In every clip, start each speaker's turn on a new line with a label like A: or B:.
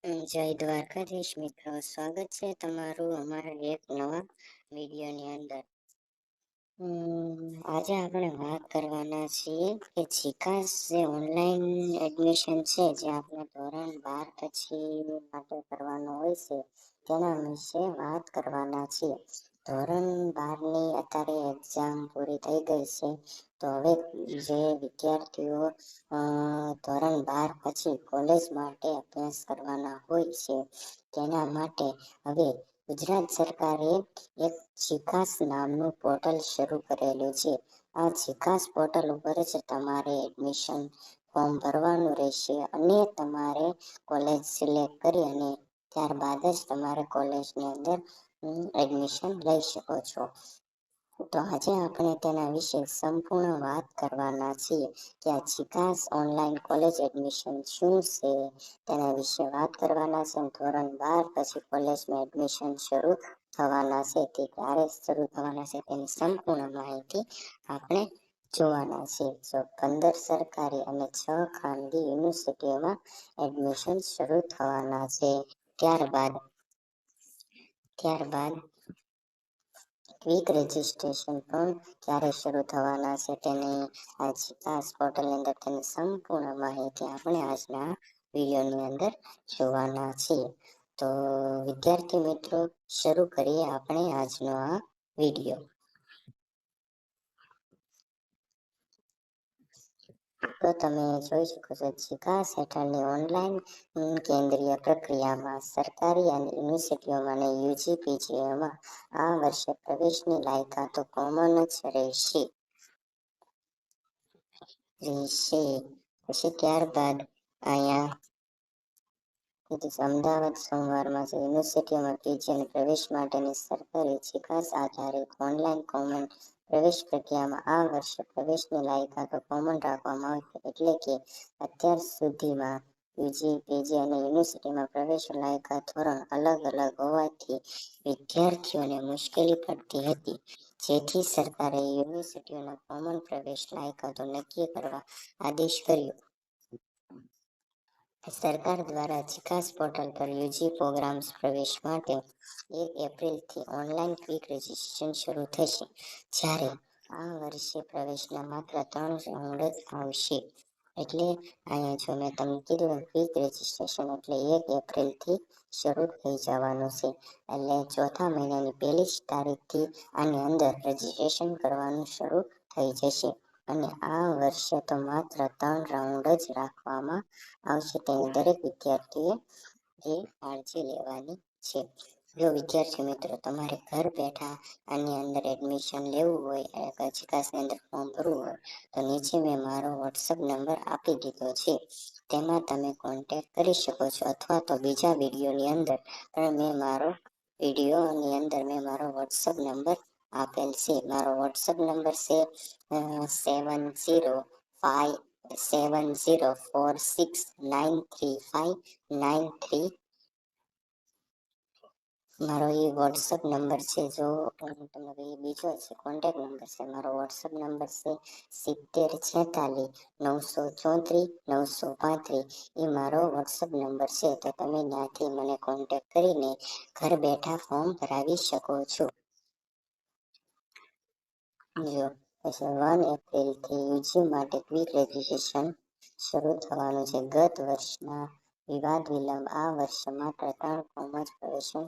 A: જય દ્વારકાધીશ મિત્રો, સ્વાગત છે તમારું અમારા એક નવા વિડીયોની અંદર. આજે આપણે વાત કરવાના છીએ કે જીકાસ જે ઓનલાઈન એડમિશન છે, જે આપણે ધોરણ 12 પછી માટે કરવાનું હોય છે, તેના વિશે વાત કરવાના છીએ. ધોરણ 12ની અત્યારે એક્ઝામ પૂરી થઈ ગઈ છે, તો હવે જે વિદ્યાર્થીઓ ધોરણ 12 પછી કોલેજ માટે અભ્યાસ કરવાના હોય છે, તેના માટે હવે ગુજરાત સરકારે એક જીકાસ નામનું પોર્ટલ શરૂ કરેલું છે. આ જીકાસ પોર્ટલ ઉપર જ તમારે એડમિશન ફોર્મ ભરવાનું રહેશે અને તમારે કોલેજ સિલેક્ટ કરી અને ત્યારબાદ જ તમારે કોલેજની અંદર એડમિશન લઈ શકો છો. તો આજે આપણે તેના વિશે સંપૂર્ણ વાત કરવાના છીએ કે આ જીકાસ ઓનલાઈન કોલેજ એડમિશન શું છે, તેના વિશે વાત કરવાના છે. ધોરણ 12 પછી કોલેજમાં એડમિશન શરૂ થવાના છે, તે ક્યારે શરૂ થવાના છે તેની સંપૂર્ણ માહિતી આપણે જોવાના છે. 15 સરકારી અને 6 ખાનગી યુનિવર્સિટીઓમાં એડમિશન શરૂ થવાના છે. ત્યારબાદ ક્વિક રજીસ્ટ્રેશન પણ ક્યારે શરૂ થવાના છે તેની આ જીકાસ પોર્ટલની અંદર તેની સંપૂર્ણ માહિતી આપણે આજના વિડીયોની અંદર જોવાના છીએ. તો વિદ્યાર્થી મિત્રો, શરૂ કરીએ આપણે આજનો આ વિડીયો. તો તમે જોઈ શકો છો, જીકાસ હેઠળની ઓનલાઈન કેન્દ્રીય પ્રક્રિયામાં સરકારી અને યુનિવર્સિટીઓમાં અને યુજી પીજીઓમાં આ વર્ષે પ્રવેશની લાયકાતો કોમન જ રહેશે. પછી ત્યારબાદ અહીંયા અમદાવાદ સોમવારમાં યુનિવર્સિટીઓમાં પીજી અને પ્રવેશ માટેની સરકારી જીકાસ આધારિત ઓનલાઈન કોમન પ્રવેશ પ્રક્રિયામાં આ વર્ષે પ્રવેશની લાયકાતો કોમન રાખવામાં આવશે. એટલે કે અત્યાર સુધીમાં યુજી, પીજી અને યુનિવર્સિટીમાં પ્રવેશ લાયકાત ધોરણ અલગ અલગ હોવાથી વિદ્યાર્થીઓને મુશ્કેલી પડતી હતી, જેથી સરકારે યુનિવર્સિટીઓના કોમન પ્રવેશ લાયકાતો નક્કી કરવા આદેશ કર્યો. સરકાર દ્વારા જીકાસ પોર્ટલ પર યુજી પ્રોગ્રામ્સ પ્રવેશ માટે 1 એપ્રિલથી ઓનલાઈન ક્વિક રજીસ્ટ્રેશન શરૂ થશે, જ્યારે આ વર્ષે પ્રવેશના માત્ર 3 રાઉન્ડ જ આવશે. એટલે અહીંયા જો મેં તમને કીધું ક્વિક રજીસ્ટ્રેશન એટલે 1 એપ્રિલથી શરૂ થઈ જવાનું છે. એટલે ચોથા મહિનાની 1લી જ તારીખથી આની અંદર રજીસ્ટ્રેશન કરવાનું શરૂ થઈ જશે. અને આ વર્ષે તો માત્ર 3 રાઉન્ડ જ રાખવામાં આવશે. તેની દરેક વિદ્યાર્થીએ એ કાળજી લેવાની છે. જો વિદ્યાર્થી મિત્રો, તમારે ઘર બેઠા આની અંદર એડમિશન લેવું હોય, જીકાસની અંદર ફોર્મ ભરવું હોય, તો નીચે મેં મારો વોટ્સઅપ નંબર આપી દીધો છે, તેમાં તમે કોન્ટેક્ટ કરી શકો છો. અથવા તો બીજા વિડીયોની અંદર મેં મારો વોટ્સઅપ નંબર આપેલ છે. મારો વોટ્સઅપ નંબર છે 7046935935. મારો એ વોટ્સઅપ નંબર છે. જો તમારો એ બીજો છે કોન્ટેક્ટ નંબર છે, મારો વોટ્સઅપ નંબર છે 7046343935. એ મારો વોટ્સઅપ નંબર છે. તો તમે ત્યાંથી મને કોન્ટેક્ટ કરીને ઘર બેઠા ફોર્મ ભરાવી શકો છો. જો પછી 1 એપ્રિલથી યુજી માટે ક્વિક રજીસ્ટ્રેશન શરૂ થવાનું છે. ગત વર્ષના વિવાદ વિલંબ આ વર્ષે માત્ર 3 કોમર્સ પ્રવેશન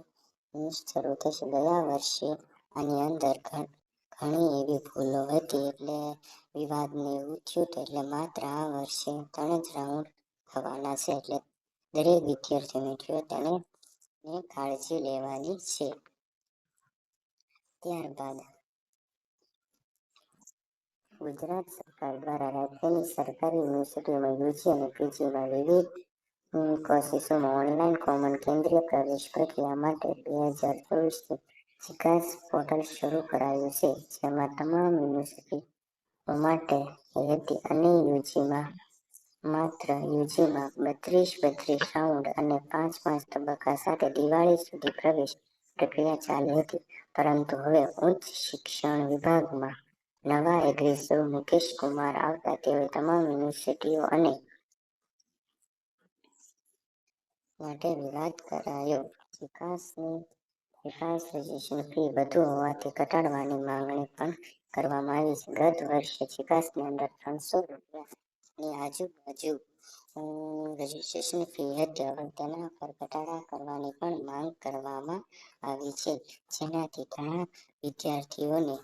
A: શરૂ થશે. ગયા વર્ષે આની અંદર ઘણી એવી ભૂલો હતી, એટલે વિવાદને એવું થયું હતું. એટલે માત્ર આ વર્ષે 3 જ રાઉન્ડ થવાના છે. એટલે દરેક વિદ્યાર્થી મિત્રો તેને કાળજી લેવાની છે. ત્યારબાદ ગુજરાત સરકાર દ્વારા રાજ્યની સરકારી યુનિવર્સિટીઓમાં યુજી અને પીજીમાં વિવિધ કોર્સિસોમાં ઓનલાઈન કોમન કેન્દ્રીય પ્રવેશ પ્રક્રિયા માટે 2024થી જીકાસ પોર્ટલ શરૂ કરાયું છે, જેમાં તમામ યુનિવર્સિટીઓ માટે હતી અને યુજીમાં 32 રાઉન્ડ અને 5 તબક્કા સાથે દિવાળી સુધી પ્રવેશ પ્રક્રિયા ચાલી હતી. પરંતુ હવે ઉચ્ચ શિક્ષણ વિભાગમાં નવા એગ્રેસર મુકેશ કુમાર આવતા તેઓએ તમામ યુનિવર્સિટીઓ અને માટે વિવાદ કરાયો. વિકાસ રજીસ્ટ્રેશન ફી વધુ હોવાથી ઘટાડવાની માંગણી પણ કરવામાં આવી છે. ગત વર્ષે વિકાસની અંદર ₹300ની આજુબાજુ રજીસ્ટ્રેશન ફી હતી. હવે તેના પર ઘટાડા કરવાની પણ માંગ કરવામાં આવી છે, જેનાથી ઘણા વિદ્યાર્થીઓને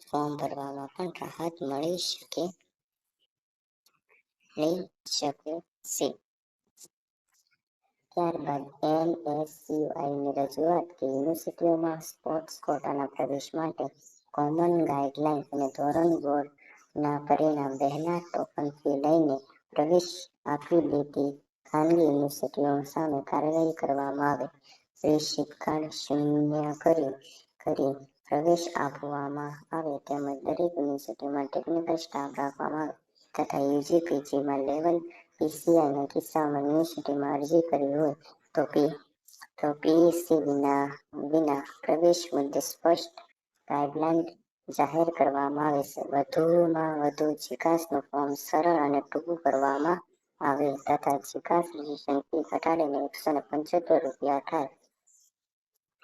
A: ફોર્મ ભરવામાં પણ રાહત મળી શકે છે. ત્યારબાદ NSCUIની રજૂઆત કે યુનિવર્સિટીઓમાં સ્પોર્ટ્સ કોટાના પ્રવેશ માટે કોમન ગાઈડલાઈન અને ધોરણ બોર્ડના પરિણામ પહેલા ટોકન ફી લઈને પ્રવેશ આપી દેતી ખાનગી યુનિવર્સિટીઓ સામે કાર્યવાહી કરવામાં આવે, પ્રી-શિક્ષણ શૂન્ય કરી પ્રવેશ આપવામાં આવે તેમજ દરેક યુનિવર્સિટીમાં ટેકનિકલ સ્ટાફ રાખવામાં આવે તથા યુજી પીજીમાં લેવલ પીસીઆઈના કિસ્સામાં યુનિવર્સિટીમાં અરજી કરી હોય તો પીઈસી વિના પ્રવેશ મુદ્દે સ્પષ્ટ ગાઈડલાઈન જાહેર કરવામાં આવે છે. વધુમાં વધુ જીકાસનું ફોર્મ સરળ અને ટૂંકું કરવામાં આવે તથા જીકાસ રજીસ્ટ્રેશન ફી ઘટાડીને ₹175 થાય.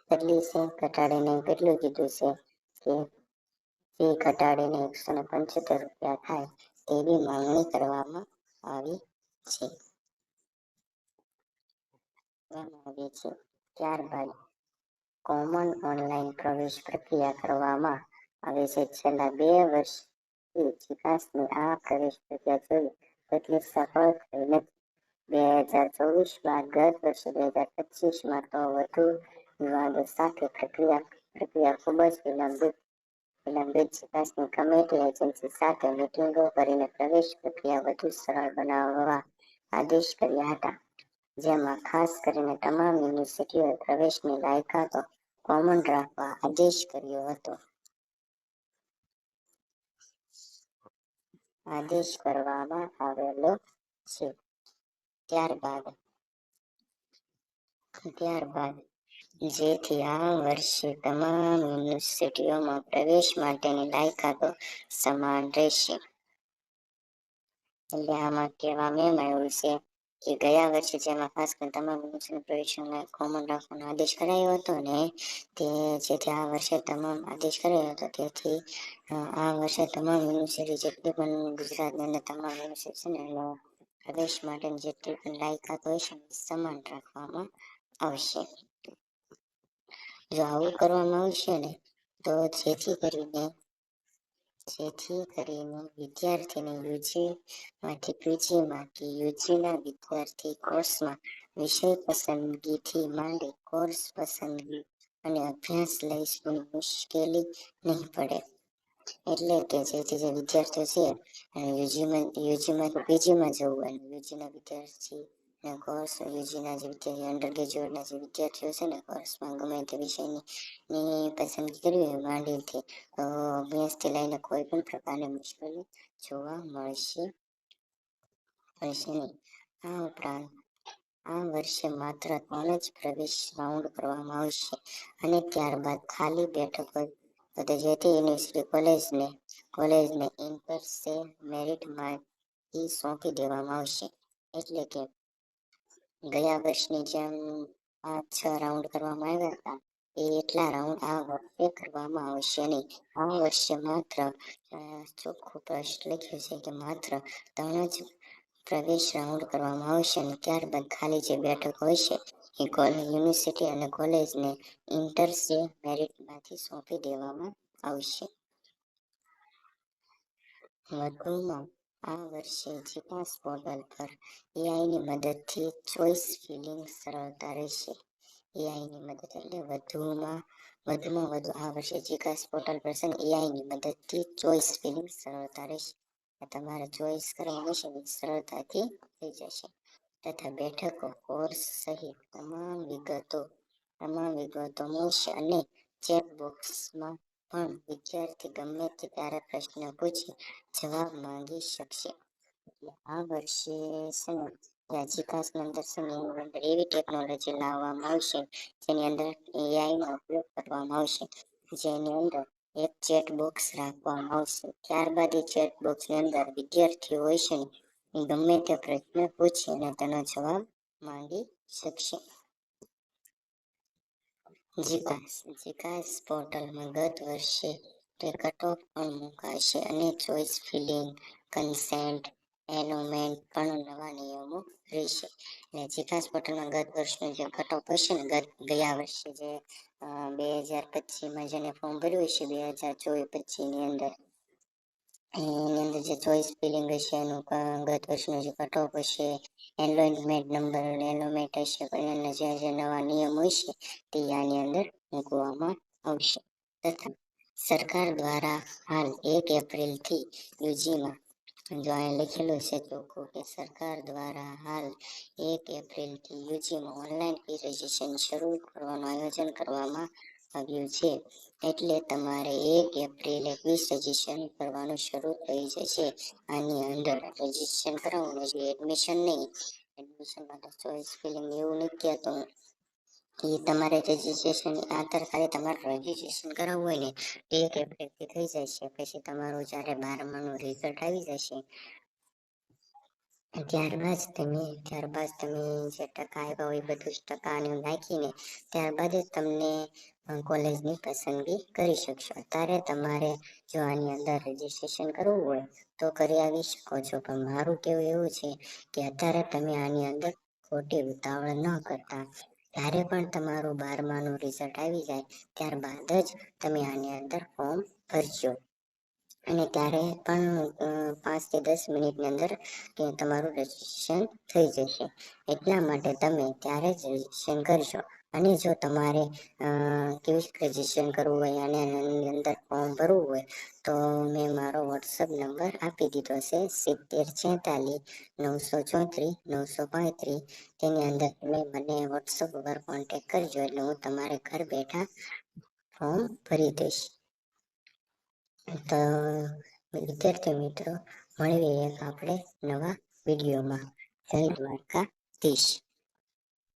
A: કેટલી છે ઘટાડીને કેટલું કીધું છે કે ફી ઘટાડીને ₹175 થાય તેવી માંગણી કરવામાં આવી છે. ત્યારબાદ કોમન ઓનલાઈન પ્રવેશ પ્રક્રિયા કરવામાં આવે છે. છેલ્લા 2 વર્ષથી જીકાસની આ પ્રવેશ પ્રક્રિયા જોઈએ તેટલી સફળ થઈ નથી. 2024 બાદ ગત વર્ષે 2025માં તો વધુ વિવાદો સાથે પ્રક્રિયા ખૂબ જ વિલંબિત જીકાસની કમિટી એજન્સી સાથે મિટિંગો કરીને પ્રવેશ પ્રક્રિયા વધુ સરળ બનાવવા આદેશ કર્યા હતા, જેમાં ખાસ કરીને તમામ યુનિવર્સિટીઓએ પ્રવેશની લાયકાતો કોમન રાખવા આદેશ કર્યો હતો. આદેશ કરવામાં આવેલો છે. ત્યારબાદ જેથી આ વર્ષે તમામ યુનિવર્સિટીઓમાં પ્રવેશ માટેની લાયકાતો સમાન રહેશે. એટલે આમાં કહેવામાં આવ્યું છે કે ગયા વર્ષે જેમાં ખાસ કરીને તમામ યુનિવર્સિટી પ્રવેશને કોમન રાખવાનો આદેશ કરાયો હતો ને તે જેથી આ વર્ષે તમામ આદેશ કરાયો હતો તેથી આ વર્ષે તમામ યુનિવર્સિટી જેટલી પણ ગુજરાતની અંદર તમામ યુનિવર્સિટી છે ને પ્રવેશ માટેની જેટલી પણ લાયકાત હોય છે સમાન રાખવામાં આવશે. જો આવું કરવામાં આવશે ને તો જેથી કરીને વિદ્યાર્થીને યુજીમાંથી પીજીમાં કે યુજીના વિદ્યાર્થી કોર્સમાં વિષય પસંદગીથી માંડી કોર્સ પસંદગી અને અભ્યાસ લઈ મુશ્કેલી નહીં પડે. એટલે કે જેથી જે વિદ્યાર્થીઓ છે યુજીમાં પીજીમાં જવું અને યુજીના વિદ્યાર્થી કોર્સ યુજીના જે વિદ્યાર્થી અંડર ગ્રેજ્યુએટના જે વિદ્યાર્થીઓ છે ને કોર્સમાં ગમે તે વિષયની પસંદગી કરવી હોય માંડીથી અભ્યાસથી લઈને કોઈ પણ પ્રકારની મુશ્કેલી જોવા મળશે નહીં. આ ઉપરાંત આ વર્ષે માત્ર 3 જ પ્રવેશ રાઉન્ડ કરવામાં આવશે અને ત્યારબાદ ખાલી બેઠકો જેથી યુનિવર્સિટી કોલેજને ઇન્ટર સે મેરિટમાંથી સોંપી દેવામાં આવશે. એટલે કે ગયા વર્ષની જેમ 5-6 રાઉન્ડ કરવામાં આવ્યા હતા એટલા રાઉન્ડ આ વર્ષે કરવામાં આવશે નહીં. આ વર્ષે માત્ર ચોખ્ખું સ્પષ્ટ લખ્યું છે કે માત્ર 3 જ પ્રવેશ રાઉન્ડ કરવામાં આવશે અને ત્યારબાદ ખાલી જે બેઠકો હશે એ યુનિવર્સિટી અને કોલેજને ઇન્ટર સે મેરિટમાંથી સોંપી દેવામાં આવશે. વધુમાં આ વર્ષે જીકાસ પોર્ટલ પર એઆઈની મદદથી ચોઇસ ફિલિંગ સરળતા રહેશે. એઆઈની મદદ એટલે વધુમાં વધુ આ વર્ષે જીકાસ પોર્ટલ પર છે એઆઈની મદદથી ચોઇસ ફિલિંગ સરળતા રહેશે. તમારે ચોઇસ કરવાનું છે સરળતાથી થઈ જશે તથા બેઠકો કોર્સ સહિત તમામ વિગતો મળશે અને ચેટ બોક્સમાં પણ વિદ્યાર્થી ગમે ત્યારે પ્રશ્ન પૂછી જવાબ માંગી શકશે. એટલે આ વર્ષે જીકાસની અંદર એવી ટેકનોલોજી લાવવામાં આવશે જેની અંદર એઆઈનો ઉપયોગ કરવામાં આવશે, જેની અંદર એક ચેટ બોક્સ રાખવામાં આવશે. ત્યારબાદ એ ચેટ બોક્સની અંદર વિદ્યાર્થીઓ હોય છે ગમે તે પ્રશ્ન પૂછી અને તેનો જવાબ માંગી શકશે. જીકાસ પોર્ટલમાં ગત વર્ષે કટ ઓફ પણ મુકાશે અને ચોઇસ ફિલિંગ, કન્સેન્ટ, એનોમેન્ટ પણ નવા નિયમો રહેશે. એટલે જીકાસ પોર્ટલમાં ગત વર્ષનું જે કટ ઓફ હશે ને ગયા વર્ષે જે 2025માં જેને ફોર્મ ભર્યું હશે 2024-25 ની અંદર એની અંદર જે ચોઇસ ફિલિંગ હશે એનું ગત વર્ષનું જે કટ ઓફ હશે, એનરોલમેન્ટ નંબર એનરોલમેન્ટ હશે એના જે નવા નિયમો હશે તે આની અંદર મૂકવામાં આવશે. તથા સરકાર દ્વારા હાલ 1 એપ્રિલથી યુજીમાં જો અહીં લખેલું છે ચોખ્ખું કે સરકાર દ્વારા હાલ 1 એપ્રિલથી યુજીમાં ઓનલાઈન ફી રજીસ્ટ્રેશન શરૂ કરવાનું આયોજન કરવામાં આવ્યું છે. એટલે તમારે 1 એપ્રિલે ફીસ રજીસ્ટ્રેશન કરવાનું શરૂ થઈ જશે. આની અંદર રજીસ્ટ્રેશન કરાવવાનું છે, એડમિશન નહીં. એડમિશન માટે ચોઇસ ફિલિંગ એવું નથી કહેતો એ તમારે રજીસ્ટ્રેશન આધાર ખાલી તમારે રજીસ્ટ્રેશન કરાવવું હોય ને 1 એપ્રિલથી થઈ જશે. પછી તમારું જ્યારે 12માનું રિઝલ્ટ આવી જશે ત્યારબાદ તમે જે ટકા આવ્યા હોય બધું જ ટકા નાખીને ત્યારબાદ જ તમને કોલેજની પસંદગી કરી શકશો. અત્યારે તમારે જો આની અંદર રજીસ્ટ્રેશન કરવું હોય તો કરી આવી શકો છો, પણ મારું કહેવું એવું છે કે અત્યારે તમે આની અંદર ખોટી ઉતાવળ ન કરતા જ્યારે પણ તમારું 12માનું રિઝલ્ટ આવી જાય ત્યારબાદ જ તમે આની અંદર ફોર્મ ભરજો. અને ત્યારે પણ 5 થી 10 મિનિટની અંદર તમારું રજીસ્ટ્રેશન થઈ જશે. એટલા માટે તમે ત્યારે જ રજીસ્ટ્રેશન કરશો. અને જો તમારે કેવી રજીસ્ટ્રેશન કરવું હોય અને એની અંદર ફોર્મ ભરવું હોય તો મેં મારો વોટ્સઅપ નંબર આપી દીધો છે 7046-934-935. તેની અંદર તમે મને વોટ્સઅપ ઉપર કોન્ટેક્ટ કરજો એટલે હું તમારે ઘર બેઠા ફોર્મ ભરી દઈશ. તો વિદ્યાર્થી મિત્રો મળીએ એક આપણે નવા વિડીયોમાં. જય દ્વારકાધીશ.